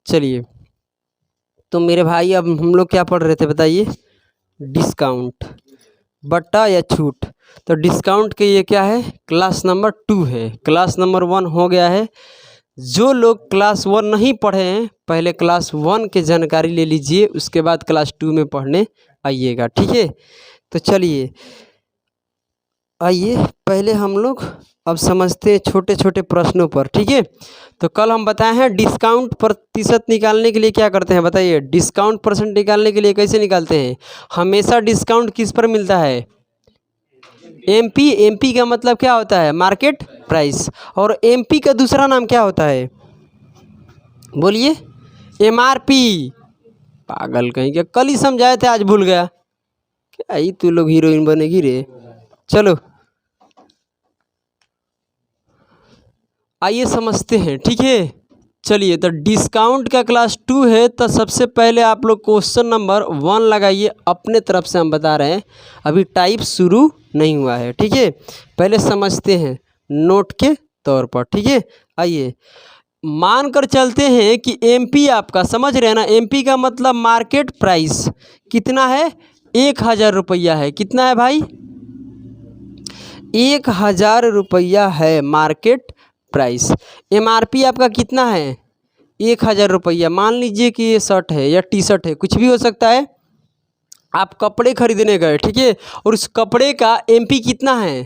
चलिए, तो मेरे भाई अब हम लोग क्या पढ़ रहे थे बताइए? डिस्काउंट बट्टा या छूट। तो डिस्काउंट के ये क्या है? क्लास नंबर 2 है। क्लास नंबर 1 हो गया है। जो लोग क्लास 1 नहीं पढ़े हैं पहले क्लास 1 की जानकारी ले लीजिए, उसके बाद क्लास 2 में पढ़ने आइएगा, ठीक है? तो चलिए आइए पहले हम लोग अब समझते हैं छोटे छोटे प्रश्नों पर, ठीक है? तो कल हम बताए हैं डिस्काउंट प्रतिशत निकालने के लिए क्या करते हैं बताइए? डिस्काउंट परसेंट निकालने के लिए कैसे निकालते हैं? हमेशा डिस्काउंट किस पर मिलता है? एमपी। एमपी का मतलब क्या होता है? Market price. और एमपी का दूसरा नाम क्या होता है? बोलिए। एमआरपी। पागल कहीं के, कल ही समझाए थे आज भूल गया क्या? ही तू लोग हीरोइन बनेगी रे। चलो आइए समझते हैं, ठीक है? चलिए, तो डिस्काउंट का क्लास 2 है, तो सबसे पहले आप लोग क्वेश्चन नंबर 1 लगाइए। अपने तरफ से हम बता रहे हैं, अभी टाइप शुरू नहीं हुआ है, ठीक है? पहले समझते हैं नोट के तौर पर, ठीक है? आइए मान कर चलते हैं कि एमपी आपका, समझ रहे हैं ना? एमपी का मतलब मार्केट प्राइस कितना है? 1000 रुपया है। कितना है भाई? 1000 रुपया है मार्केट प्राइस। एमआरपी आपका कितना है? 1000 रुपया। मान लीजिए कि ये शर्ट है या टी शर्ट है, कुछ भी हो सकता है। आप कपड़े खरीदने गए, ठीक है? और उस कपड़े का एमपी कितना है?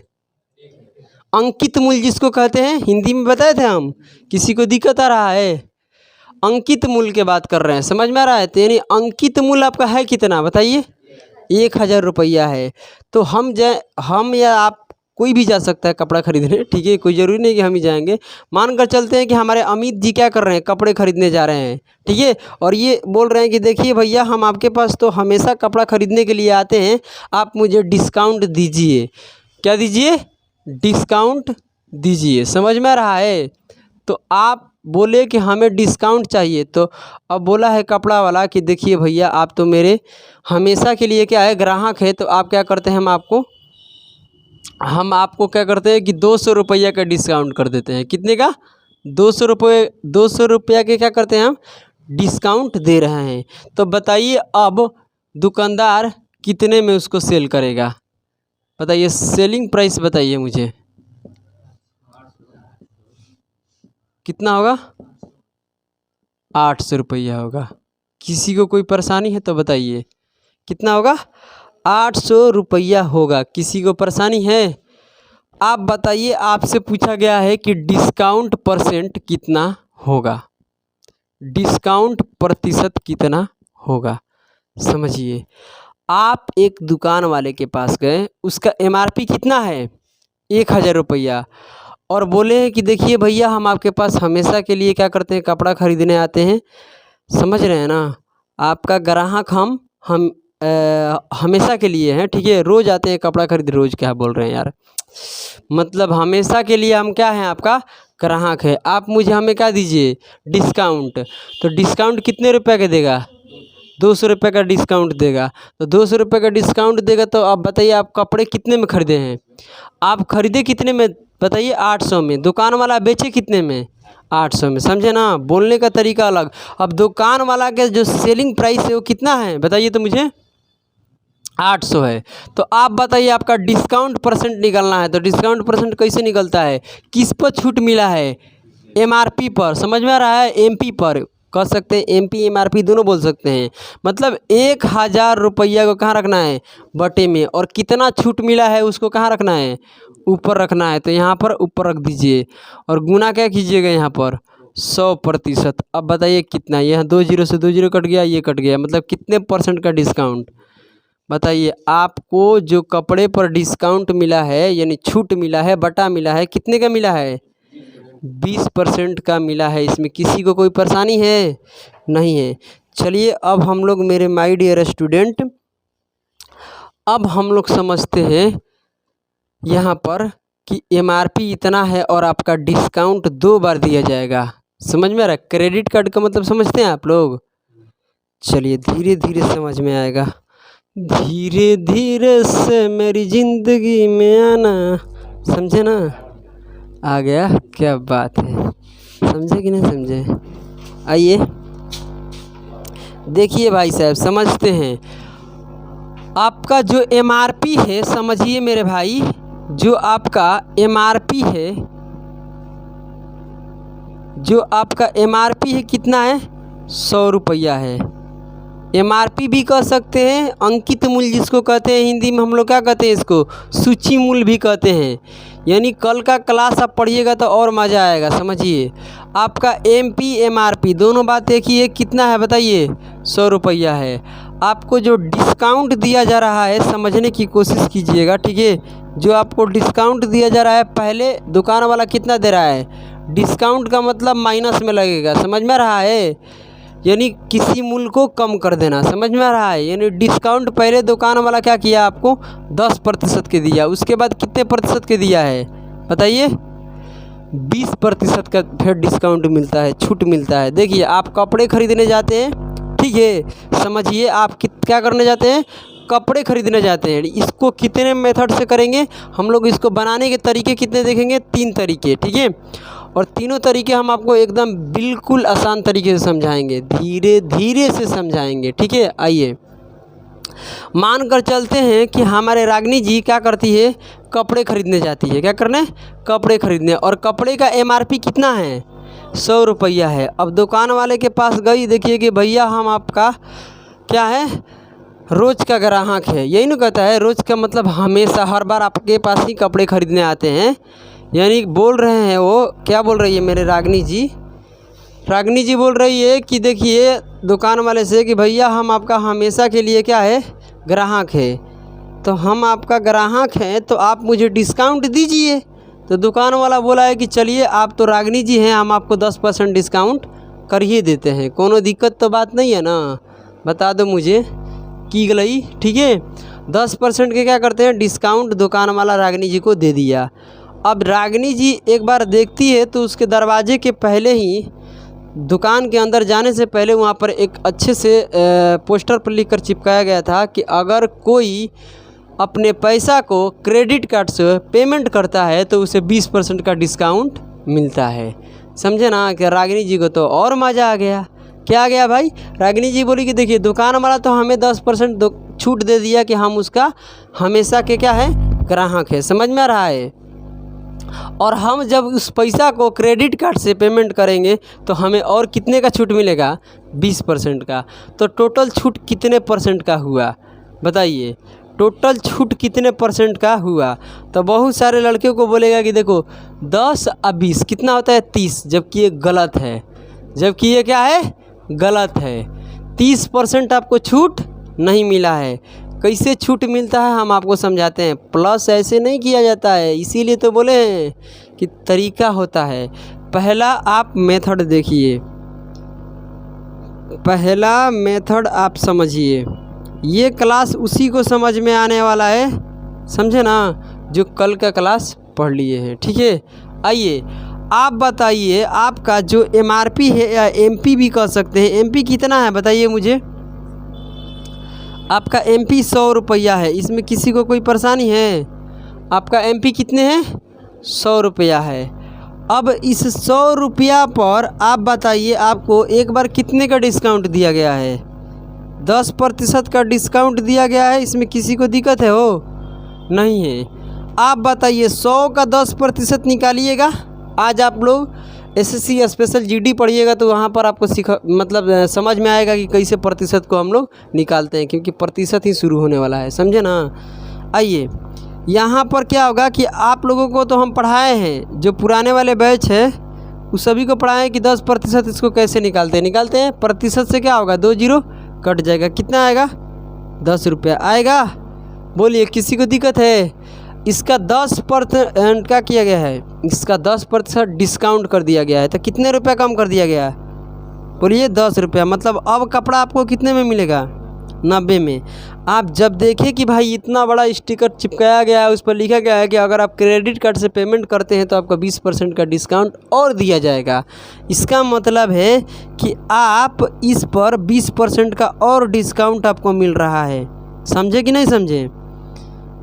अंकित मूल्य जिसको कहते हैं, हिंदी में बताए थे हम। किसी को दिक्कत आ रहा है? अंकित मूल्य की बात कर रहे हैं, समझ में आ रहा है? तो यानी अंकित मूल्य आपका है कितना बताइए? 1000 रुपया है। तो हम या आप कोई भी जा सकता है कपड़ा खरीदने, ठीक है? कोई ज़रूरी नहीं कि हम ही जाएंगे। मान कर चलते हैं कि हमारे अमित जी क्या कर रहे हैं? कपड़े खरीदने जा रहे हैं, ठीक है? और ये बोल रहे हैं कि देखिए भैया, हम आपके पास तो हमेशा कपड़ा खरीदने के लिए आते हैं, आप मुझे डिस्काउंट दीजिए। क्या दीजिए? डिस्काउंट दीजिए। समझ में आ रहा है? तो आप बोले कि हमें डिस्काउंट चाहिए, तो अब बोला है कपड़ा वाला कि देखिए भैया, आप तो मेरे हमेशा के लिए क्या है, ग्राहक है। तो आप क्या करते हैं? हम आपको क्या करते हैं कि 200 रुपया का डिस्काउंट कर देते हैं। कितने का? 200 रुपये। 200 रुपया के क्या करते हैं हम? डिस्काउंट दे रहे हैं। तो बताइए अब दुकानदार कितने में उसको सेल करेगा? बताइए, सेलिंग प्राइस बताइए मुझे, कितना होगा? 800 रुपया होगा। किसी को कोई परेशानी है तो बताइए, कितना होगा? 800 रुपया होगा। किसी को परेशानी है? आप बताइए, आपसे पूछा गया है कि डिस्काउंट परसेंट कितना होगा, डिस्काउंट प्रतिशत कितना होगा। समझिए, आप एक दुकान वाले के पास गए, उसका एमआरपी कितना है? 1000 रुपया। और बोले हैं कि देखिए भैया, हम आपके पास हमेशा के लिए क्या करते हैं? कपड़ा खरीदने आते हैं। समझ रहे हैं ना? आपका ग्राहक हम हमेशा के लिए हैं, ठीक है? रोज़ आते हैं कपड़ा खरीद। रोज़ क्या बोल रहे हैं यार, मतलब हमेशा के लिए हम क्या हैं? आपका ग्राहक है। आप मुझे हमें क्या दीजिए? डिस्काउंट। तो डिस्काउंट कितने रुपए का देगा? 200 रुपये का डिस्काउंट देगा। तो 200 रुपये का डिस्काउंट देगा। तो आप बताइए, आप कपड़े कितने में खरीदे हैं? आप खरीदे कितने में बताइए? 800 में। दुकान वाला बेचे कितने में? 800 में। समझे ना? बोलने का तरीका अलग। अब दुकान वाला के जो सेलिंग प्राइस है वो कितना है बताइए तो मुझे? 800 है। तो आप बताइए, आपका डिस्काउंट परसेंट निकलना है। तो डिस्काउंट परसेंट कैसे निकलता है? किस पर छूट मिला है? एमआरपी पर। समझ में आ रहा है? एमपी पर कह सकते हैं, एमपी एमआरपी दोनों बोल सकते हैं। मतलब 1000 रुपया को कहाँ रखना है? बटे में। और कितना छूट मिला है उसको कहाँ रखना है? ऊपर रखना है। तो यहाँ पर ऊपर रख दीजिए और गुना क्या कीजिएगा यहाँ पर? 100%। अब बताइए कितना? यहाँ 2 जीरो से 2 जीरो कट गया, ये कट गया, मतलब कितने परसेंट का डिस्काउंट? बताइए, आपको जो कपड़े पर डिस्काउंट मिला है यानी छूट मिला है, बटा मिला है, कितने का मिला है? 20% का मिला है। इसमें किसी को कोई परेशानी है? नहीं है। चलिए अब हम लोग, मेरे माय डियर स्टूडेंट, अब हम लोग समझते हैं यहाँ पर कि एमआरपी इतना है और आपका डिस्काउंट 2 बार दिया जाएगा। समझ में आ रहा है? क्रेडिट कार्ड का मतलब समझते हैं आप लोग? चलिए धीरे धीरे समझ में आएगा। धीरे धीरे से मेरी ज़िंदगी में आना, समझे ना? आ गया? क्या बात है, समझे कि नहीं समझे? आइए देखिए भाई साहब, समझते हैं। आपका जो MRP है, समझिए मेरे भाई, जो आपका MRP है, जो आपका MRP है कितना है? 100 रुपया है। MRP भी कह सकते हैं, अंकित मूल्य जिसको कहते हैं, हिंदी में हम लोग क्या कहते हैं इसको? सूची मूल्य भी कहते हैं। यानी कल का क्लास आप पढ़िएगा तो और मज़ा आएगा। समझिए, आपका MP MRP दोनों बात एक ही है। कितना है बताइए? 100 रुपया है। आपको जो डिस्काउंट दिया जा रहा है, समझने की कोशिश कीजिएगा, ठीक है। जो आपको डिस्काउंट दिया जा रहा है, पहले दुकान वाला कितना दे रहा है? डिस्काउंट का मतलब माइनस में लगेगा, समझ में आ रहा है? यानी किसी मूल्य को कम कर देना, समझ में आ रहा है? यानी डिस्काउंट पहले दुकान वाला क्या किया? आपको 10% के दिया। उसके बाद कितने प्रतिशत के दिया है बताइए? 20% का फिर डिस्काउंट मिलता है, छूट मिलता है। देखिए, आप कपड़े खरीदने जाते हैं, ठीक है, समझिए, आप क्या करने जाते हैं? कपड़े खरीदने जाते हैं। इसको कितने मेथड से करेंगे हम लोग? इसको बनाने के तरीके कितने देखेंगे? 3 तरीके, ठीक है। और तीनों तरीके हम आपको एकदम बिल्कुल आसान तरीके से समझाएंगे, धीरे धीरे से समझाएंगे, ठीक है। आइए, मान कर चलते हैं कि हमारे रागिनी जी क्या करती है? कपड़े खरीदने जाती है। क्या करने? कपड़े खरीदने। और कपड़े का MRP कितना है? 100 रुपया है। अब दुकान वाले के पास गई, देखिए कि भैया हम आपका क्या है, रोज़ का ग्राहक है। यही ना कहता है, रोज़ का मतलब हमेशा हर बार आपके पास ही कपड़े खरीदने आते हैं। यानी बोल रहे हैं, वो क्या बोल रही है मेरे रागिनी जी बोल रही है कि देखिए दुकान वाले से कि भैया हम आपका हमेशा के लिए क्या है? ग्राहक है। तो हम आपका ग्राहक हैं, तो आप मुझे डिस्काउंट दीजिए। तो दुकान वाला बोला है कि चलिए, आप तो रागिनी जी हैं, हम आपको 10% डिस्काउंट कर ही देते हैं। कोनो दिक्कत तो बात नहीं है ना? बता दो मुझे की गई, ठीक है। 10% के क्या करते हैं? डिस्काउंट दुकान वाला रागिनी जी को दे दिया। अब रागिनी जी एक बार देखती है तो उसके दरवाजे के पहले ही, दुकान के अंदर जाने से पहले, वहाँ पर एक अच्छे से पोस्टर पर लिखकर चिपकाया गया था कि अगर कोई अपने पैसा को क्रेडिट कार्ड से पेमेंट करता है तो उसे 20% का डिस्काउंट मिलता है। समझे ना? कि रागिनी जी को तो और मज़ा आ गया। क्या आ गया भाई? रागिनी जी बोली कि देखिए दुकान वाला तो हमें 10% छूट दे दिया कि हम उसका हमेशा के क्या है? ग्राहक है। समझ में आ रहा है? और हम जब उस पैसा को क्रेडिट कार्ड से पेमेंट करेंगे तो हमें और कितने का छूट मिलेगा? 20% का। तो टोटल छूट कितने परसेंट का हुआ बताइए? टोटल छूट कितने % का हुआ? तो बहुत सारे लड़कियों को बोलेगा कि देखो 10 और 20 कितना होता है? 30, जबकि ये गलत है। जबकि ये क्या है? गलत है। 30% आपको छूट नहीं मिला है। कैसे छूट मिलता है हम आपको समझाते हैं। प्लस ऐसे नहीं किया जाता है, इसीलिए तो बोले हैं कि तरीका होता है। पहला आप मेथड देखिए, पहला मेथड आप समझिए। ये क्लास उसी को समझ में आने वाला है, समझे ना, जो कल का क्लास पढ़ लिए हैं, ठीक है। आइए, आप बताइए, आपका जो MRP है, या MP भी कह सकते हैं, MP कितना है बताइए मुझे? आपका MP 100 रुपया है। इसमें किसी को कोई परेशानी है? आपका MP कितने हैं? 100 रुपया है। अब इस 100 रुपया पर आप बताइए, आपको एक बार कितने का डिस्काउंट दिया गया है? 10% का डिस्काउंट दिया गया है। इसमें किसी को दिक्कत है? हो नहीं है। आप बताइए, 100 का 10% निकालिएगा। आज आप लोग SSC स्पेशल GD पढ़िएगा तो वहाँ पर आपको मतलब समझ में आएगा कि कैसे प्रतिशत को हम लोग निकालते हैं, क्योंकि प्रतिशत ही शुरू होने वाला है, समझे ना। आइए, यहाँ पर क्या होगा कि आप लोगों को तो हम पढ़ाए हैं, जो पुराने वाले बैच है उस सभी को पढ़ाएं कि 10% इसको कैसे निकालते हैं। प्रतिशत से क्या होगा? 2 जीरो कट जाएगा। कितना आएगा? 10 रुपया आएगा। बोलिए, किसी को दिक्कत है? इसका 10% क्या किया गया है? इसका 10% डिस्काउंट कर दिया गया है। तो कितने रुपये कम कर दिया गया? बोलिए 10 रुपया। मतलब अब कपड़ा आपको कितने में मिलेगा? 90 में। आप जब देखें कि भाई इतना बड़ा स्टिकर चिपकाया गया है, उस पर लिखा गया है कि अगर आप क्रेडिट कार्ड से पेमेंट करते हैं तो आपको 20% का डिस्काउंट और दिया जाएगा। इसका मतलब है कि आप इस पर 20% का और डिस्काउंट आपको मिल रहा है। समझे कि नहीं समझे?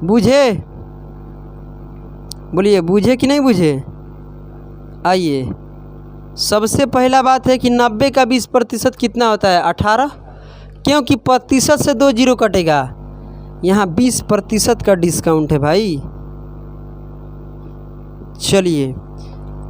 बूझे? बोलिए, बूझे कि नहीं बूझे? आइए, सबसे पहला बात है कि 90 का 20% कितना होता है? 18। क्योंकि प्रतिशत से 2 जीरो कटेगा। यहाँ 20% का डिस्काउंट है भाई। चलिए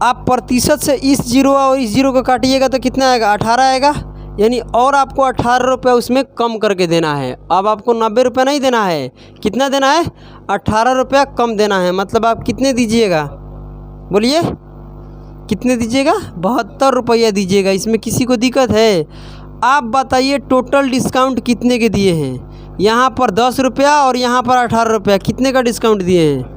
आप प्रतिशत से इस जीरो और इस जीरो को काटिएगा तो कितना आएगा, 18 आएगा। यानी और आपको 18 रुपये उसमें कम करके देना है। अब आपको 90 रुपये नहीं देना है, कितना देना है, 18 रुपया कम देना है। मतलब आप कितने दीजिएगा, बोलिए कितने दीजिएगा, 72 रुपया दीजिएगा। इसमें किसी को दिक्कत है? आप बताइए टोटल डिस्काउंट कितने के दिए हैं। यहाँ पर 10 रुपया और यहाँ पर 18 रुपया, कितने का डिस्काउंट दिए हैं,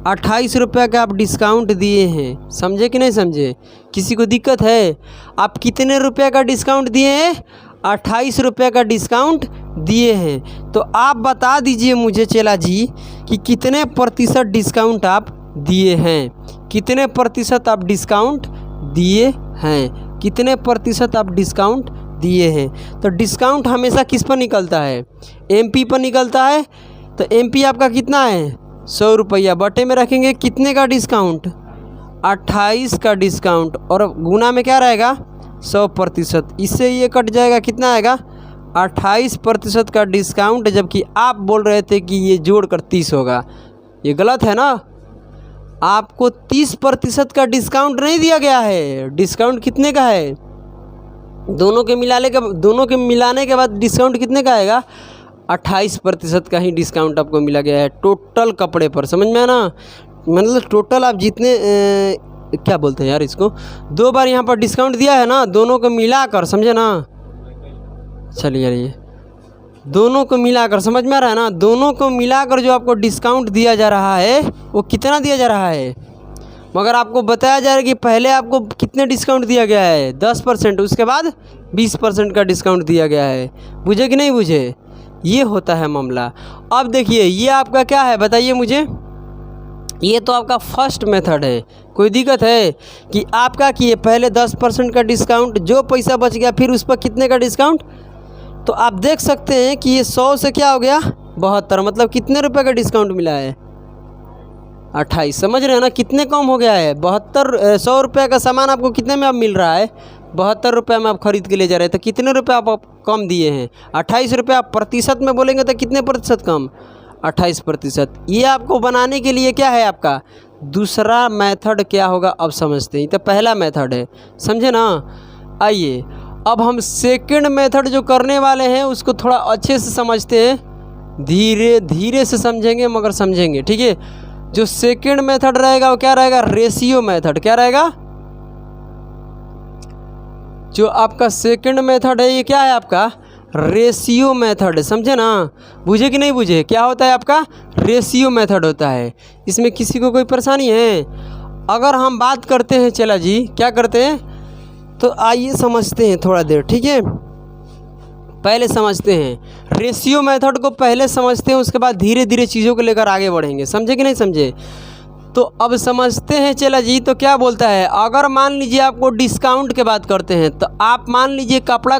28 रुपया का आप डिस्काउंट दिए हैं। समझे कि नहीं समझे? किसी को दिक्कत है? आप कितने रुपये का डिस्काउंट दिए हैं, 28 रुपये का डिस्काउंट दिए हैं। तो आप बता दीजिए मुझे चेला जी कि कितने प्रतिशत डिस्काउंट आप दिए हैं, कितने प्रतिशत आप डिस्काउंट दिए हैं, कितने प्रतिशत आप डिस्काउंट दिए हैं। तो डिस्काउंट हमेशा किस पर निकलता है, एमपी पर निकलता है। तो एमपी आपका कितना है, 100 रुपया, बटे में रखेंगे कितने का डिस्काउंट, 28 का डिस्काउंट, और गुना में क्या रहेगा, 100%। इससे ये कट जाएगा, कितना आएगा, 28% का डिस्काउंट। जबकि आप बोल रहे थे कि ये जोड़कर 30 होगा। ये गलत है ना। आपको 30% का डिस्काउंट नहीं दिया गया है। डिस्काउंट कितने का है, दोनों के मिलाने के बाद डिस्काउंट कितने का आएगा, 28% का ही डिस्काउंट आपको मिला गया है टोटल कपड़े पर। समझ में आना, मतलब टोटल आप जितने क्या बोलते हैं यार इसको, 2 बार यहाँ पर डिस्काउंट दिया है ना, दोनों को मिलाकर, समझे ना। चलिए ये दोनों को मिलाकर समझ में आ रहा है ना। दोनों को मिलाकर जो आपको डिस्काउंट दिया जा रहा है वो कितना दिया जा रहा है, मगर आपको बताया जा रहा है कि पहले आपको कितने डिस्काउंट दिया गया है, 10%, उसके बाद 20% का डिस्काउंट दिया गया है। बुझे कि नहीं बुझे? ये होता है मामला। अब देखिए ये आपका क्या है बताइए मुझे। ये तो आपका फर्स्ट मेथड है। कोई दिक्कत है कि आप क्या किए, पहले 10% का डिस्काउंट, जो पैसा बच गया फिर उस पर कितने का डिस्काउंट। तो आप देख सकते हैं कि ये 100 से क्या हो गया, 72, मतलब कितने रुपए का डिस्काउंट मिला है, 28। समझ रहे हैं ना, कितने कम हो गया है, 72। 100 रुपये का सामान आपको कितने में अब मिल रहा है, 72 रुपये में आप खरीद के ले जा रहे हैं। तो कितने रुपये आप कम दिए हैं, 28 रुपये। आप प्रतिशत में बोलेंगे तो कितने प्रतिशत कम, 28%। ये आपको बनाने के लिए क्या है, आपका दूसरा मेथड क्या होगा अब समझते हैं। तो पहला मेथड है, समझे ना। आइए अब हम सेकंड मेथड जो करने वाले हैं उसको थोड़ा अच्छे से समझते हैं, धीरे धीरे से समझेंगे मगर समझेंगे, ठीक है। जो सेकंड मेथड रहेगा वो क्या रहेगा, रेशियो मेथड। क्या रहेगा, जो आपका सेकंड मेथड है ये क्या है, आपका रेशियो मेथड है। समझे ना, बुझे कि नहीं बुझे? क्या होता है आपका रेशियो मेथड होता है। इसमें किसी को कोई परेशानी है? अगर हम बात करते हैं, चला जी क्या करते हैं, तो आइए समझते हैं थोड़ा देर, ठीक है। पहले समझते हैं रेशियो मेथड को, पहले समझते हैं, उसके बाद धीरे धीरे चीज़ों को लेकर आगे बढ़ेंगे। समझे कि नहीं समझे? तो अब समझते हैं चला जी। तो क्या बोलता है, अगर मान लीजिए आपको डिस्काउंट के बात करते हैं, तो आप मान लीजिए कपड़ा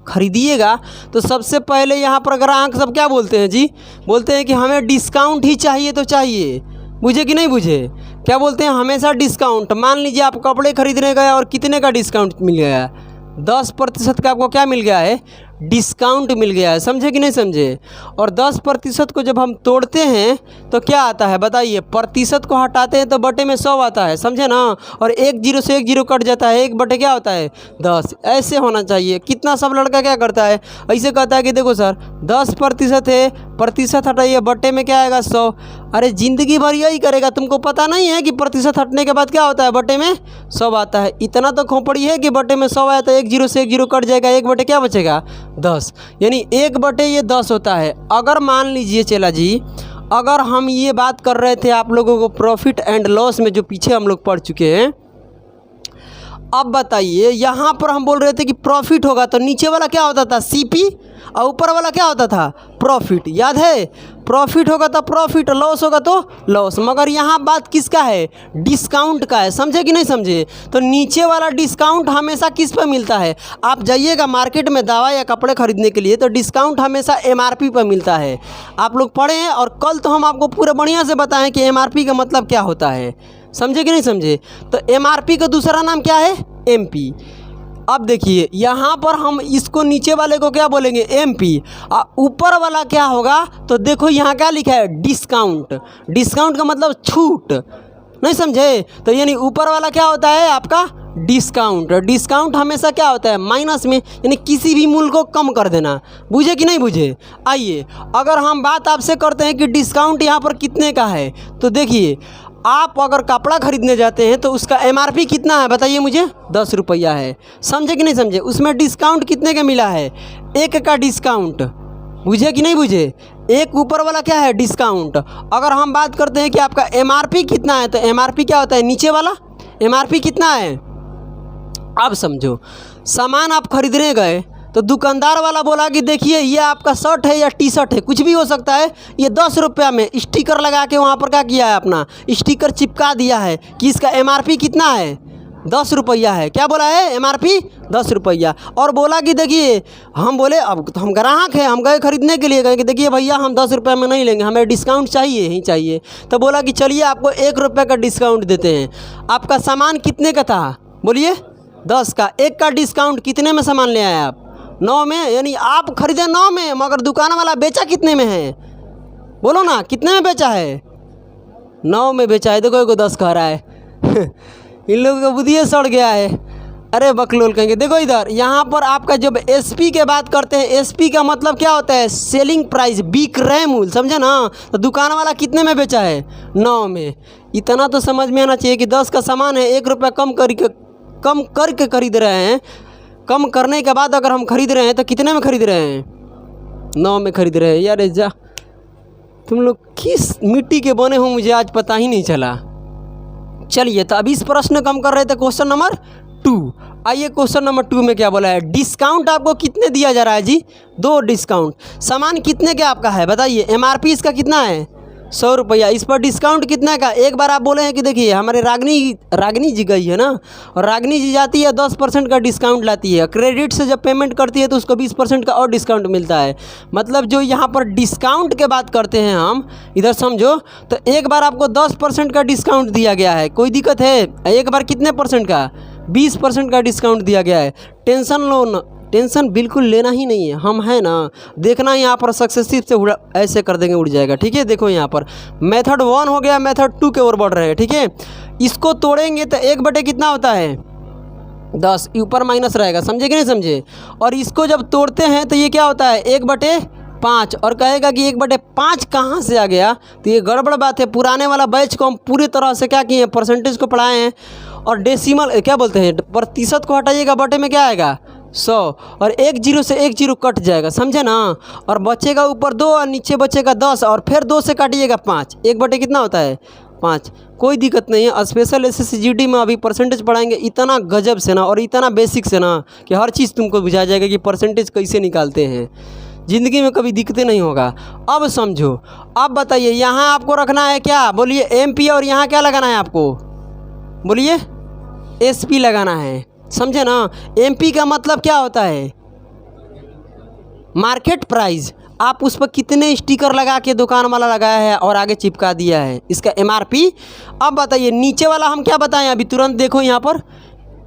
खरीदिएगा तो सबसे पहले यहाँ पर ग्राहक सब क्या बोलते हैं जी, बोलते हैं कि हमें डिस्काउंट ही चाहिए तो चाहिए। बुझे कि नहीं बुझे? क्या बोलते हैं, हमेशा डिस्काउंट। मान लीजिए आप कपड़े खरीदने गए और कितने का डिस्काउंट मिल गया, 10% का आपको क्या मिल गया है, डिस्काउंट मिल गया है। समझे कि नहीं समझे? और 10% को जब हम तोड़ते हैं तो क्या आता है बताइए, प्रतिशत को हटाते हैं तो बटे में 100 आता है। समझे ना। और एक जीरो से एक जीरो कट जाता है, 1 बटे क्या होता है, 10। ऐसे होना चाहिए। कितना सब लड़का क्या करता है, ऐसे कहता है कि देखो सर 10% है, प्रतिशत हटाइए, बटे में क्या आएगा, 100। अरे ज़िंदगी भर यही करेगा, तुमको पता नहीं है कि प्रतिशत हटने के बाद क्या होता है, बटे में 100 आता है। इतना तो खोपड़ी है कि बटे में 100 आया तो एक जीरो से एक जीरो कट जाएगा, 1 बटे क्या बचेगा, 10। यानी 1 बटे ये 10 होता है। अगर मान लीजिए चला जी, अगर हम ये बात कर रहे थे आप लोगों को प्रॉफिट एंड लॉस में, जो पीछे हम लोग पढ़ चुके हैं, अब बताइए यहाँ पर हम बोल रहे थे कि प्रॉफिट होगा तो नीचे वाला क्या होता था, सीपी, और ऊपर वाला क्या होता था, प्रॉफिट। याद है, प्रॉफिट होगा तो प्रॉफिट, लॉस होगा तो लॉस। मगर यहाँ बात किसका है, डिस्काउंट का है। समझे कि नहीं समझे? तो नीचे वाला डिस्काउंट हमेशा किस पर मिलता है, आप जाइएगा मार्केट में दवा या कपड़े खरीदने के लिए तो डिस्काउंट हमेशा एमआरपी पर मिलता है। आप लोग पढ़े हैं, और कल तो हम आपको पूरा बढ़िया से बताएं कि एमआरपी का मतलब क्या होता है। समझे कि नहीं समझे? तो एमआरपी का दूसरा नाम क्या है, एमपी। अब देखिए यहाँ पर हम इसको नीचे वाले को क्या बोलेंगे, MP। ऊपर वाला क्या होगा, तो देखो यहाँ क्या लिखा है, डिस्काउंट। डिस्काउंट का मतलब छूट, नहीं समझे? तो यानी ऊपर वाला क्या होता है आपका डिस्काउंट। डिस्काउंट हमेशा क्या होता है, माइनस में, यानी किसी भी मूल्य को कम कर देना। बुझे कि नहीं बुझे? आइए अगर हम बात आपसे करते हैं कि डिस्काउंट यहाँ पर कितने का है, तो देखिए आप अगर कपड़ा खरीदने जाते हैं तो उसका MRP कितना है बताइए मुझे, 10 रुपया है। समझे कि नहीं समझे? उसमें डिस्काउंट कितने का मिला है, 1 का डिस्काउंट। बुझे कि नहीं बुझे? एक ऊपर वाला क्या है, डिस्काउंट। अगर हम बात करते हैं कि आपका MRP कितना है, तो MRP क्या होता है, नीचे वाला। MRP कितना है, अब समझो। सामान आप खरीदने गए तो दुकानदार वाला बोला कि देखिए ये आपका शर्ट है या टी-शर्ट है, कुछ भी हो सकता है, ये 10 रुपया में स्टिकर लगा के वहाँ पर क्या किया है, अपना स्टिकर चिपका दिया है कि इसका MRP कितना है, 10 रुपया है। क्या बोला है, MRP 10 रुपया। और बोला कि देखिए, हम बोले अब तो हम ग्राहक हैं, हम गए खरीदने के लिए, गए कि देखिए भैया हम 10 रुपये में नहीं लेंगे, हमें डिस्काउंट चाहिए ही चाहिए। तो बोला कि चलिए आपको 1 रुपये का डिस्काउंट देते हैं। आपका सामान कितने का था, बोलिए 10 का, 1 का डिस्काउंट, कितने में सामान ले आए आप, 9 में। यानी आप खरीदे 9 में, मगर दुकान वाला बेचा कितने में है, बोलो ना कितने में बेचा है, 9 में बेचा है। देखो 10 कह रहा है इन लोगों का बुद्धि सड़ गया है। अरे बकलोल कहेंगे। देखो इधर यहाँ पर आपका जब SP के बात करते हैं, SP का मतलब क्या होता है, सेलिंग प्राइस, विक्रय मूल्य, समझे ना? तो दुकान वाला कितने में बेचा है, 9 में। इतना तो समझ में आना चाहिए कि 10 का सामान है, 1 रुपया कम करके खरीद रहे हैं। कम करने के बाद अगर हम खरीद रहे हैं तो कितने में खरीद रहे हैं, 9 में खरीद रहे हैं। यार जा, तुम लोग किस मिट्टी के बने हो मुझे आज पता ही नहीं चला। चलिए तो अभी इस प्रश्न कम कर रहे थे, क्वेश्चन नंबर 2। आइए क्वेश्चन नंबर 2 में क्या बोला है, डिस्काउंट आपको कितने दिया जा रहा है जी, 2 डिस्काउंट। सामान कितने का आपका है बताइए, MRP इसका कितना है, 100 रुपया। इस पर डिस्काउंट कितना का, एक बार आप बोले हैं कि देखिए हमारे रागनी जी गई है ना, और रागनी जी जाती है 10% का डिस्काउंट लाती है। क्रेडिट से जब पेमेंट करती है तो उसको 20% का और डिस्काउंट मिलता है। मतलब जो यहाँ पर डिस्काउंट के बात करते हैं हम, इधर समझो, तो एक बार आपको 10% का डिस्काउंट दिया गया है, कोई दिक्कत है? एक बार कितने परसेंट का, 20% का डिस्काउंट दिया गया है। टेंशन बिल्कुल लेना ही नहीं है, हम हैं ना। देखना यहाँ पर सक्सेसिव से ऐसे कर देंगे, उड़ जाएगा, ठीक है। देखो यहाँ पर मेथड 1 हो गया, मेथड 2 के ओर बढ़ रहे हैं, ठीक है। इसको तोड़ेंगे तो 1 बटे कितना होता है, 10, ऊपर माइनस रहेगा, समझे कि नहीं समझे? और इसको जब तोड़ते हैं तो ये क्या होता है, 1/5। और कहेगा कि 1/5 कहाँ से आ गया, तो ये गड़बड़ बात है। पुराने वाला बैच को हम पूरी तरह से क्या किए हैं, परसेंटेज को पढ़ाए हैं। और डेसिमल क्या बोलते हैं, प्रतिशत को हटाइएगा, बटे में क्या आएगा, 100। और 1 0 से 1 0 कट जाएगा, समझे ना? और बचेगा ऊपर 2 और नीचे बचेगा 10, और फिर 2 से काटिएगा 5। 1 बटे कितना होता है, 5। कोई दिक्कत नहीं है। स्पेशल SSGD में अभी परसेंटेज पढ़ाएंगे इतना गजब से ना, और इतना बेसिक से ना, कि हर चीज़ तुमको बुझा जाएगा कि परसेंटेज कैसे निकालते हैं। ज़िंदगी में कभी दिक्कतें नहीं होगा। अब समझो, अब बताइए यहाँ आपको रखना है क्या, बोलिए MP, और यहाँ क्या लगाना है आपको, बोलिए SP लगाना है, समझे ना? MP का मतलब क्या होता है, मार्केट प्राइस। आप उस पर कितने स्टिकर लगा के दुकान वाला लगाया है और आगे चिपका दिया है, इसका MRP। अब बताइए नीचे वाला हम क्या बताएं, अभी तुरंत देखो यहाँ पर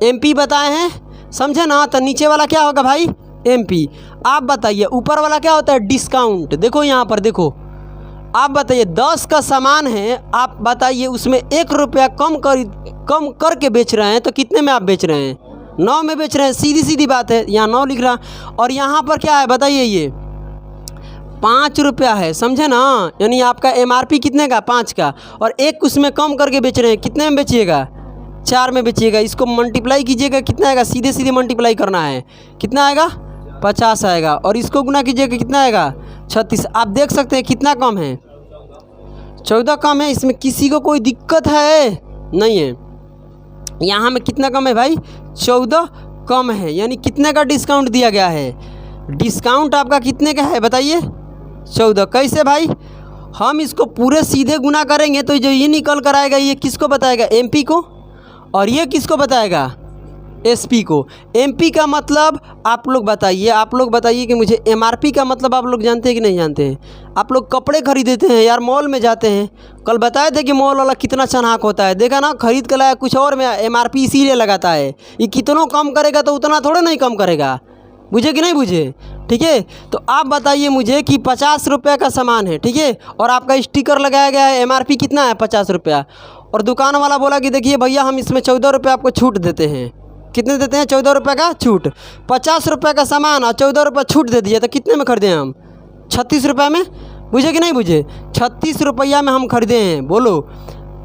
MP बताए हैं, समझे ना? तो नीचे वाला क्या होगा भाई, MP। आप बताइए ऊपर वाला क्या होता है, डिस्काउंट। देखो यहाँ पर देखो, आप बताइए 10 का सामान है, आप बताइए उसमें 1 रुपया कम करके बेच रहे हैं, तो कितने में आप बेच रहे हैं, 9 में बेच रहे हैं। सीधी बात है, यहाँ 9 लिख रहा। और यहाँ पर क्या है बताइए, ये 5 रुपया है, समझे ना? यानी आपका MRP कितने का, 5 का, और 1 उसमें कम करके बेच रहे हैं। कितने में बेचिएगा, 4 में बेचिएगा। इसको मल्टीप्लाई कीजिएगा, कितना आएगा, सीधे मल्टीप्लाई करना है, कितना आएगा, 50 आएगा। और इसको गुना कीजिएगा, कितना आएगा, 36। आप देख सकते हैं कितना कम है, 14 कम है। इसमें किसी को कोई दिक्कत है नहीं है। यहाँ में कितना कम है भाई, 14 कम है। यानी कितने का डिस्काउंट दिया गया है, डिस्काउंट आपका कितने का है बताइए, 14। कैसे भाई, हम इसको पूरे सीधे गुना करेंगे तो जो ये निकल कर आएगा, ये किसको बताएगा, MP को, और ये किसको बताएगा, एसपी को। एमपी का मतलब आप लोग बताइए कि मुझे। एमआरपी का मतलब आप लोग जानते हैं कि नहीं जानते हैं? आप लोग कपड़े खरीदते हैं यार, मॉल में जाते हैं, कल बताए थे कि मॉल वाला कितना चनाक होता है, देखा ना, खरीद के लाया कुछ और में एमआरपी इसीलिए लगाता है। ये कितनों कम करेगा तो उतना थोड़ा नहीं कम करेगा, बुझे कि नहीं बुझे? ठीक है, तो आप बताइए मुझे कि 50 रुपये का सामान है, ठीक है, और आपका स्टिकर लगाया गया है, एमआरपी कितना है 50 रुपया, और दुकान वाला बोला कि देखिए भैया हम इसमें 14 रुपये आपको छूट देते हैं। कितने देते हैं? 14 रुपये का छूट। 50 रुपये का सामान और 14 रुपये छूट दे दिया तो कितने में खरीदे हम? 36 रुपये में, बुझे कि नहीं बुझे? 36 रुपया में हम खरीदे हैं, बोलो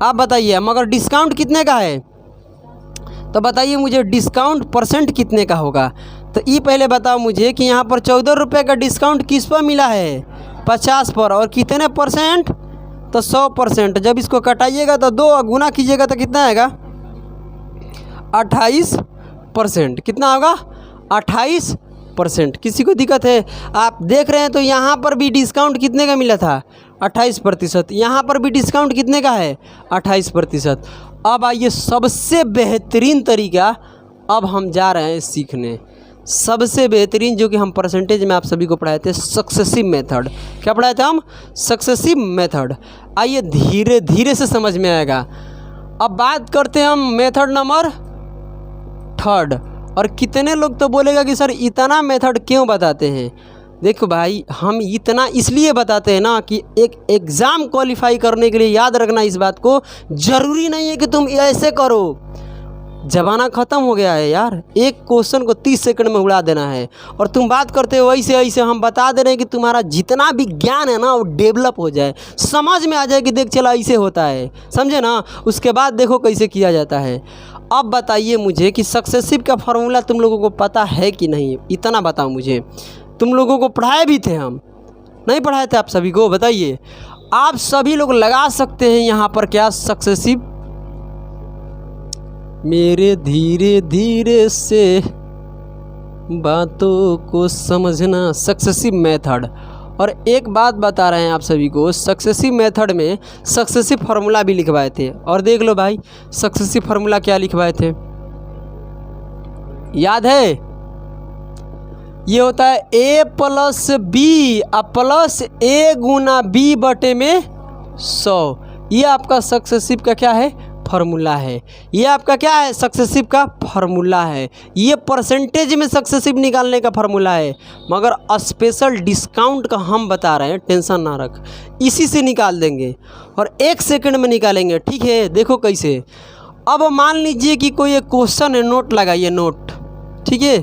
आप बताइए। मगर डिस्काउंट कितने का है? तो बताइए मुझे डिस्काउंट परसेंट कितने का होगा? तो ये पहले बताओ मुझे कि यहाँ पर 14 रुपये का डिस्काउंट किस पर मिला है? 50 पर। और कितने परसेंट? तो 100%। जब इसको कटाइएगा तो 2 गुना कीजिएगा तो कितना आएगा? 28%। कितना होगा? 28%। किसी को दिक्कत है? आप देख रहे हैं तो यहाँ पर भी डिस्काउंट कितने का मिला था? 28%। यहाँ पर भी डिस्काउंट कितने का है? 28%। अब आइए सबसे बेहतरीन तरीका अब हम जा रहे हैं सीखने। सबसे बेहतरीन जो कि हम परसेंटेज में आप सभी को पढ़ाए थे, सक्सेसिव मेथड। क्या पढ़ाए थे हम? Successive method. आइए धीरे धीरे से समझ में आएगा। अब बात करते हैं हम मेथड नंबर 3। और कितने लोग तो बोलेगा कि सर इतना मेथड क्यों बताते हैं? देखो भाई, हम इतना इसलिए बताते हैं ना कि एक एग्ज़ाम क्वालिफाई करने के लिए याद रखना इस बात को, ज़रूरी नहीं है कि तुम ऐसे करो। ज़माना ख़त्म हो गया है यार, एक क्वेश्चन को 30 सेकंड में उड़ा देना है। और तुम बात करते हो ऐसे ऐसे, हम बता दे रहे हैं कि तुम्हारा जितना भी ज्ञान है ना वो डेवलप हो जाए, समझ में आ जाए कि देख चला ऐसे होता है, समझे ना? उसके बाद देखो कैसे किया जाता है। अब बताइए मुझे कि सक्सेसिव का फार्मूला तुम लोगों को पता है कि नहीं? इतना बताओ मुझे। तुम लोगों को पढ़ाए भी थे हम? नहीं पढ़ाए थे आप सभी को? बताइए। आप सभी लोग लगा सकते हैं यहाँ पर क्या? सक्सेसिव। मेरे धीरे धीरे से बातों को समझना, सक्सेसिव मेथड। और एक बात बता रहे हैं आप सभी को, सक्सेसिव मेथड में सक्सेसिव फार्मूला भी लिखवाए थे। और देख लो भाई, सक्सेसिव फार्मूला क्या लिखवाए थे, याद है? ये होता है a + b plus a Guna b बटे में 100। ये आपका सक्सेसिव का क्या है? फार्मूला है। ये आपका क्या है? सक्सेसिव का फार्मूला है। ये परसेंटेज में सक्सेसिव निकालने का फार्मूला है, मगर स्पेशल डिस्काउंट का हम बता रहे हैं, टेंशन ना रख, इसी से निकाल देंगे और 1 सेकंड में निकालेंगे, ठीक है? देखो कैसे। अब मान लीजिए कि कोई एक क्वेश्चन है, नोट लगाइए, नोट, ठीक है?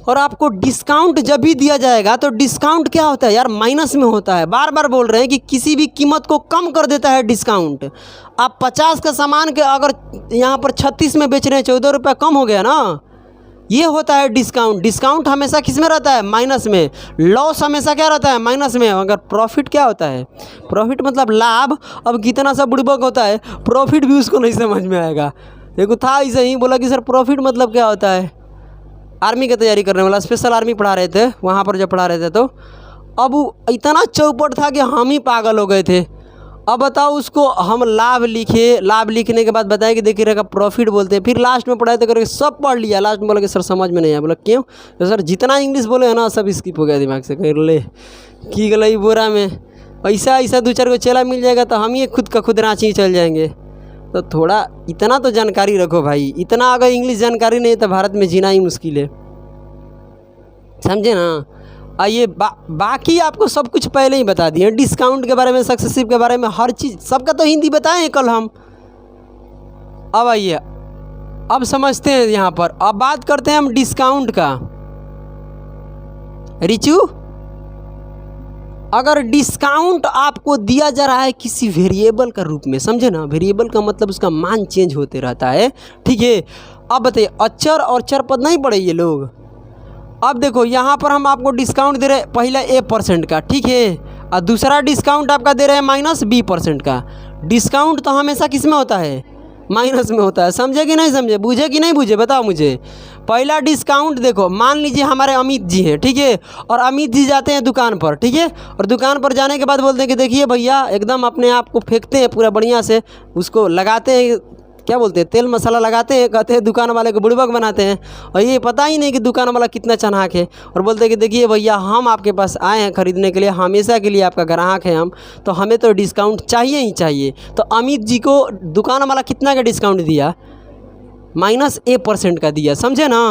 और आपको डिस्काउंट जब भी दिया जाएगा तो डिस्काउंट क्या होता है यार? माइनस में होता है। बार बार बोल रहे हैं कि किसी भी कीमत को कम कर देता है डिस्काउंट। आप 50 का सामान के अगर यहाँ पर 36 में बेच रहे हैं, 14 रुपये कम हो गया ना, ये होता है डिस्काउंट। डिस्काउंट हमेशा किस में रहता है? माइनस में। लॉस हमेशा क्या रहता है? माइनस में। अगर प्रॉफिट क्या होता है? प्रॉफिट मतलब लाभ। अब कितना सा बुड़बक होता है, प्रॉफिट भी उसको नहीं समझ में आएगा। देखो था ऐसे ही, बोला कि सर प्रॉफिट मतलब क्या होता है? आर्मी की तैयारी करने वाला, स्पेशल आर्मी पढ़ा रहे थे, वहाँ पर जब पढ़ा रहे थे तो अब वो इतना चौपट था कि हम ही पागल हो गए थे। अब बताओ उसको हम लाभ लिखे, लाभ लिखने के बाद बताया कि देखिए रहेगा प्रॉफिट बोलते हैं। फिर लास्ट में पढ़ाई तो करके सब पढ़ लिया, लास्ट में बोला कि सर समझ में नहीं आया। बोला क्यों? तो सर जितना इंग्लिश बोले है ना सब स्किप हो गया दिमाग से। कर ले की गलई बोरा में, ऐसा 2-4 को चेला मिल जाएगा तो हम ही खुद का खुद रांची चल जाएंगे। तो थोड़ा इतना तो जानकारी रखो भाई। इतना अगर इंग्लिश जानकारी नहीं है तो भारत में जीना ही मुश्किल है, समझे ना? आइए बाकी आपको सब कुछ पहले ही बता दिए, डिस्काउंट के बारे में, सक्सेसिव के बारे में, हर चीज़ सबका तो हिंदी बताएं कल हम। अब आइए अब समझते हैं यहाँ पर। अब बात करते हैं हम डिस्काउंट का। रिचू, अगर डिस्काउंट आपको दिया जा रहा है किसी वेरिएबल का रूप में, समझे ना? वेरिएबल का मतलब उसका मान चेंज होते रहता है, ठीक है? अब बताइए, अचर और चर पद नहीं पढ़े ये लोग? अब देखो यहाँ पर हम आपको डिस्काउंट दे रहे हैं, पहला A% का, ठीक है, और दूसरा डिस्काउंट आपका दे रहे हैं -B% का। डिस्काउंट तो हमेशा किस में होता है? माइनस में होता है। समझे कि नहीं समझे? बुझे कि नहीं बुझे? बताओ मुझे। पहला डिस्काउंट देखो, मान लीजिए हमारे अमित जी हैं, ठीक है, और अमित जी जाते हैं दुकान पर, ठीक है, और दुकान पर जाने के बाद बोलते हैं कि देखिए भैया, एकदम अपने आप को फेंकते हैं पूरा बढ़िया से, उसको लगाते हैं क्या बोलते हैं, तेल मसाला लगाते हैं, कहते हैं दुकान वाले को बुड़बक बनाते हैं, और ये पता ही नहीं कि दुकान वाला कितना चालाक है, और बोलते हैं कि देखिए भैया हम आपके पास आए हैं ख़रीदने के लिए, हमेशा के लिए आपका ग्राहक है हम, तो हमें तो डिस्काउंट चाहिए ही चाहिए। तो अमित जी को दुकान वाला कितना का डिस्काउंट दिया, -1% का दिया, समझे ना।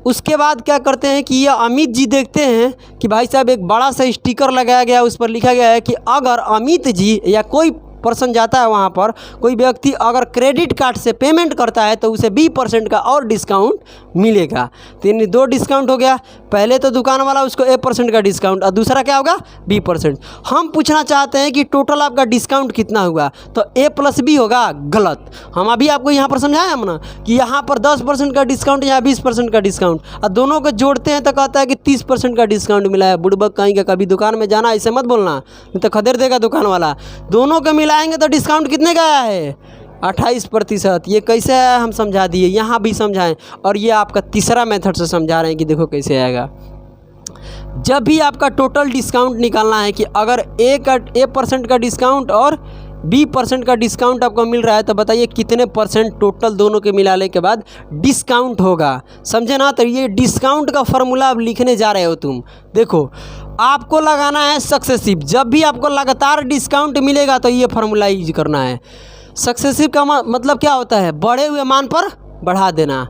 उसके बाद क्या करते हैं कि ये अमित जी देखते हैं कि भाई साहब एक बड़ा सा स्टिकर लगाया गया, उस पर लिखा गया है कि अगर अमित जी या कोई पर्सन जाता है वहाँ पर, कोई व्यक्ति अगर क्रेडिट कार्ड से पेमेंट करता है तो उसे 20% का और डिस्काउंट मिलेगा। तो इन 2 डिस्काउंट हो गया, पहले तो दुकान वाला उसको 1% का डिस्काउंट, और दूसरा क्या होगा 20%। हम पूछना चाहते हैं कि टोटल आपका डिस्काउंट कितना हुआ, तो A+B होगा, गलत। हम अभी आपको यहाँ पर समझाए हम ना कि यहाँ पर 10% का डिस्काउंट, यहाँ 20% का डिस्काउंट, और दोनों को जोड़ते हैं तो कहता है कि 30% का डिस्काउंट मिला है। बुड़बक कहीं का, कभी दुकान में जाना ऐसे मत बोलना, नहीं तो खदेड़ देगा दुकान वाला। दोनों को मिलाएंगे तो डिस्काउंट कितने का आया है, 28%। ये कैसे आया हम समझा दिए, यहाँ भी समझाएं, और ये आपका तीसरा मेथड से समझा रहे हैं कि देखो कैसे आएगा। जब भी आपका टोटल डिस्काउंट निकालना है कि अगर A% का डिस्काउंट और B% का डिस्काउंट आपको मिल रहा है, तो बताइए कितने % टोटल दोनों के मिलाने के बाद डिस्काउंट होगा, समझे ना। तो ये डिस्काउंट का फॉर्मूला आप लिखने जा रहे हो तुम, देखो आपको लगाना है सक्सेसिव। जब भी आपको लगातार डिस्काउंट मिलेगा तो ये फार्मूला यूज करना है। सक्सेसिव का मतलब क्या होता है, बढ़े हुए मान पर बढ़ा देना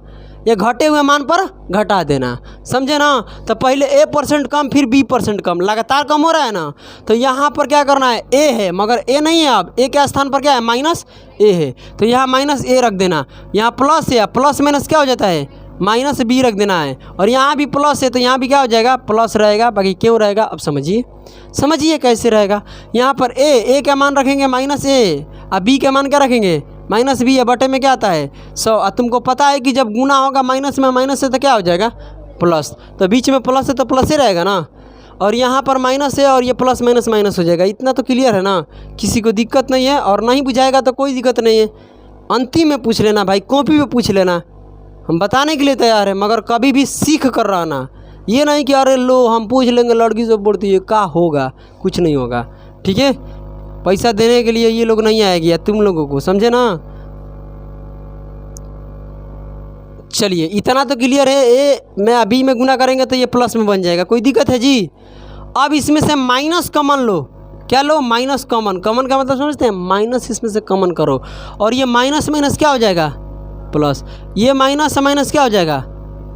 या घटे हुए मान पर घटा देना, समझे ना। तो पहले A% कम, फिर B% कम, लगातार कम हो रहा है ना। तो यहाँ पर क्या करना है, A है मगर A नहीं है, अब A के स्थान पर क्या है, -A है, तो यहाँ -A रख देना। यहाँ प्लस है, प्लस माइनस क्या हो जाता है, -B रख देना है। और यहाँ भी प्लस है तो यहाँ भी क्या हो जाएगा, प्लस रहेगा। बाकी क्यों रहेगा अब समझिए कैसे रहेगा। यहाँ पर A का मान रखेंगे -A, और B का मान क्या रखेंगे, -B। बटे में क्या आता है 100। तुमको पता है कि जब गुना होगा माइनस में माइनस से तो क्या हो जाएगा प्लस, तो बीच में प्लस है तो प्लस ही रहेगा ना। और यहाँ पर माइनस है और ये प्लस माइनस माइनस हो जाएगा। इतना तो क्लियर है ना, किसी को दिक्कत नहीं है, और नहीं बुझाएगा तो कोई दिक्कत नहीं है, अंतिम में पूछ लेना भाई, कॉपी में पूछ लेना, हम बताने के लिए तैयार है, मगर कभी भी सीख कर रहना। ये नहीं कि अरे लो हम पूछ लेंगे, लड़की से बोलती है क्या होगा, कुछ नहीं होगा, ठीक है। पैसा देने के लिए ये लोग नहीं आएगी या तुम लोगों को, समझे ना। चलिए इतना तो क्लियर है। मैं अभी में गुना करेंगे तो ये प्लस में बन जाएगा, कोई दिक्कत है जी। अब इसमें से माइनस कॉमन लो, क्या लो, माइनस कॉमन। कॉमन का मतलब समझते हैं, माइनस इसमें से कॉमन करो, और ये माइनस माइनस क्या हो जाएगा प्लस, ये माइनस माइनस क्या हो जाएगा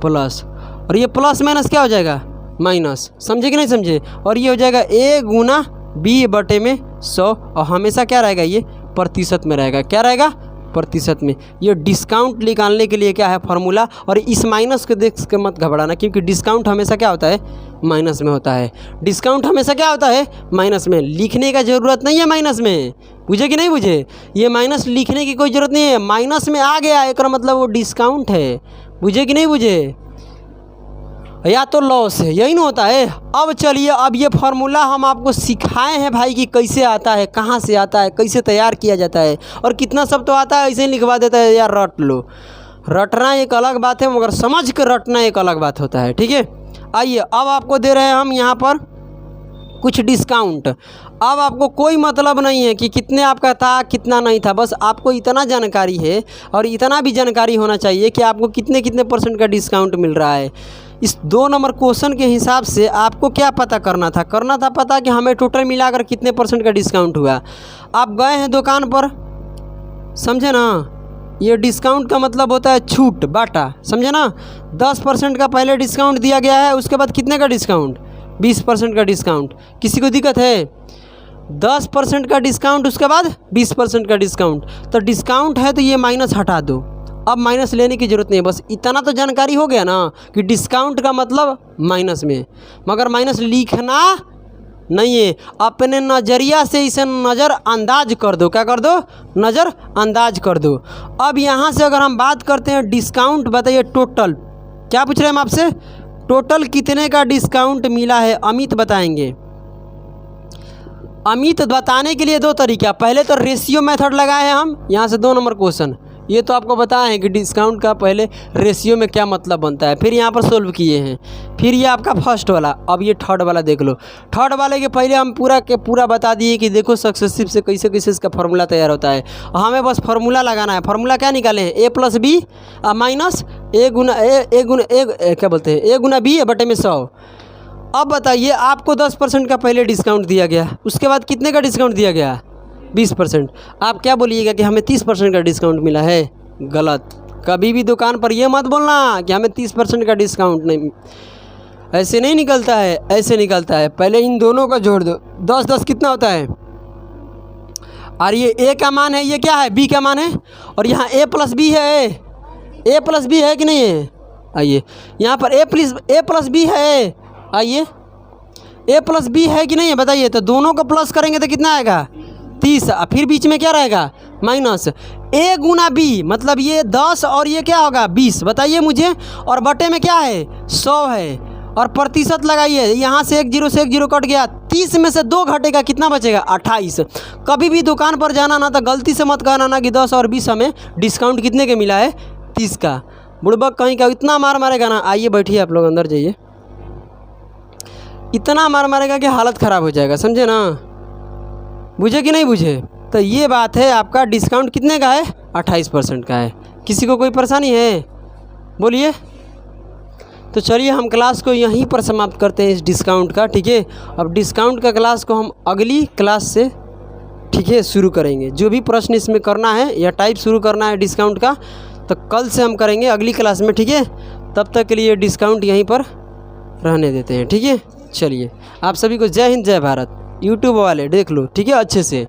प्लस, और ये प्लस माइनस क्या हो जाएगा माइनस, समझे कि नहीं समझे। और ये हो जाएगा A गुना B बटे में 100, और हमेशा क्या रहेगा, ये प्रतिशत में रहेगा, क्या रहेगा प्रतिशत में। ये डिस्काउंट निकालने के लिए क्या है फार्मूला। और इस माइनस को देख के मत घबराना, क्योंकि डिस्काउंट हमेशा क्या होता है, माइनस में होता है। डिस्काउंट हमेशा क्या होता है, माइनस में। लिखने का ज़रूरत नहीं है माइनस में, बुझे कि नहीं बुझे। ये माइनस लिखने की कोई ज़रूरत नहीं है, माइनस में आ गया एक मतलब वो डिस्काउंट है, बुझे कि नहीं बुझे, या तो लॉस है, यही ना होता है। अब चलिए, अब ये फार्मूला हम आपको सिखाए हैं भाई कि कैसे आता है, कहाँ से आता है, कैसे तैयार किया जाता है, और कितना सब तो आता है ऐसे ही लिखवा देता है यार, रट लो। रटना एक अलग बात है, मगर समझ कर रटना एक अलग बात होता है, ठीक है। आइए अब आपको दे रहे हैं हम यहाँ पर कुछ डिस्काउंट। अब आपको कोई मतलब नहीं है कि कितने आपका था कितना नहीं था, बस आपको इतना जानकारी है, और इतना भी जानकारी होना चाहिए कि आपको कितने कितने % का डिस्काउंट मिल रहा है। इस 2 नंबर क्वेश्चन के हिसाब से आपको क्या पता करना था पता कि हमें टोटल मिलाकर कितने % का डिस्काउंट हुआ। आप गए हैं दुकान पर, समझे ना। ये डिस्काउंट का मतलब होता है छूट बाटा, समझे ना। 10% का पहले डिस्काउंट दिया गया है, उसके बाद कितने का डिस्काउंट, 20% का डिस्काउंट। किसी को दिक्कत है, 10% का डिस्काउंट उसके बाद 20% का डिस्काउंट। तो डिस्काउंट है तो ये माइनस हटा दो, अब माइनस लेने की ज़रूरत नहीं है। बस इतना तो जानकारी हो गया ना कि डिस्काउंट का मतलब माइनस में, मगर माइनस लिखना नहीं है। अपने नज़रिया से इसे नज़रअंदाज कर दो, क्या कर दो, नज़रअंदाज कर दो। अब यहाँ से अगर हम बात करते हैं डिस्काउंट, बताइए टोटल क्या पूछ रहे हैं हम आपसे, टोटल कितने का डिस्काउंट मिला है, अमित बताएंगे। अमित बताने के लिए 2 तरीका, पहले तो रेशियो मेथड लगाए हैं हम, यहाँ से 2 नंबर क्वेश्चन ये तो आपको बताया है कि डिस्काउंट का पहले रेशियो में क्या मतलब बनता है, फिर यहाँ पर सोल्व किए हैं। फिर ये आपका फर्स्ट वाला, अब ये थर्ड वाला देख लो। थर्ड वाले के पहले हम पूरा के पूरा बता दिए कि देखो सक्सेसिव से कैसे कैसे इसका फार्मूला तैयार होता है। हमें बस फार्मूला लगाना है। फार्मूला क्या निकाले हैं, ए प्लस बी माइनस ए गुना क्या बोलते हैं, ए गुना बी बटे में 100। अब बताइए आपको 10% का पहले डिस्काउंट दिया गया, उसके बाद कितने का डिस्काउंट दिया गया, 20%। आप क्या बोलिएगा कि हमें 30% का डिस्काउंट मिला है, गलत। कभी भी दुकान पर ये मत बोलना कि हमें 30% का डिस्काउंट नहीं, ऐसे नहीं निकलता है, ऐसे निकलता है। पहले इन दोनों का जोड़ दो, 10 कितना होता है, और ये ए का मान है, ये क्या है, बी का मान है, और यहाँ ए प्लस बी है, ए प्लस बी है कि नहीं है, आइए यहाँ पर ए प्लस बी है, आइए ए प्लस बी है कि नहीं है बताइए। तो दोनों को प्लस करेंगे तो कितना आएगा, 30, फिर बीच में क्या रहेगा, माइनस। ए गुना बी मतलब ये 10 और ये क्या होगा 20, बताइए मुझे। और बटे में क्या है, 100 है, और प्रतिशत लगाइए, यहाँ से एक जीरो कट गया, 30 में से 2 घटेगा, कितना बचेगा, 28। कभी भी दुकान पर जाना ना तो गलती से मत कहना ना कि 10 और 20 हमें डिस्काउंट कितने के मिला है, 30 का। बुड़बक कहीं का इतना मार मारेगा ना, आइए बैठिए आप लोग अंदर जाइए, इतना मार मारेगा कि हालत ख़राब हो जाएगा, समझे ना, बुझे कि नहीं बुझे। तो ये बात है, आपका डिस्काउंट कितने का है, 28% का है। किसी को कोई परेशानी है, बोलिए। तो चलिए हम क्लास को यहीं पर समाप्त करते हैं इस डिस्काउंट का, ठीक है। अब डिस्काउंट का क्लास को हम अगली क्लास से, ठीक है, शुरू करेंगे। जो भी प्रश्न इसमें करना है या टाइप शुरू करना है डिस्काउंट का, तो कल से हम करेंगे अगली क्लास में, ठीक है। तब तक के लिए डिस्काउंट यहीं पर रहने देते हैं, ठीक है। चलिए आप सभी को जय हिंद जय भारत। यूट्यूब वाले देख लो, ठीक है, अच्छे से।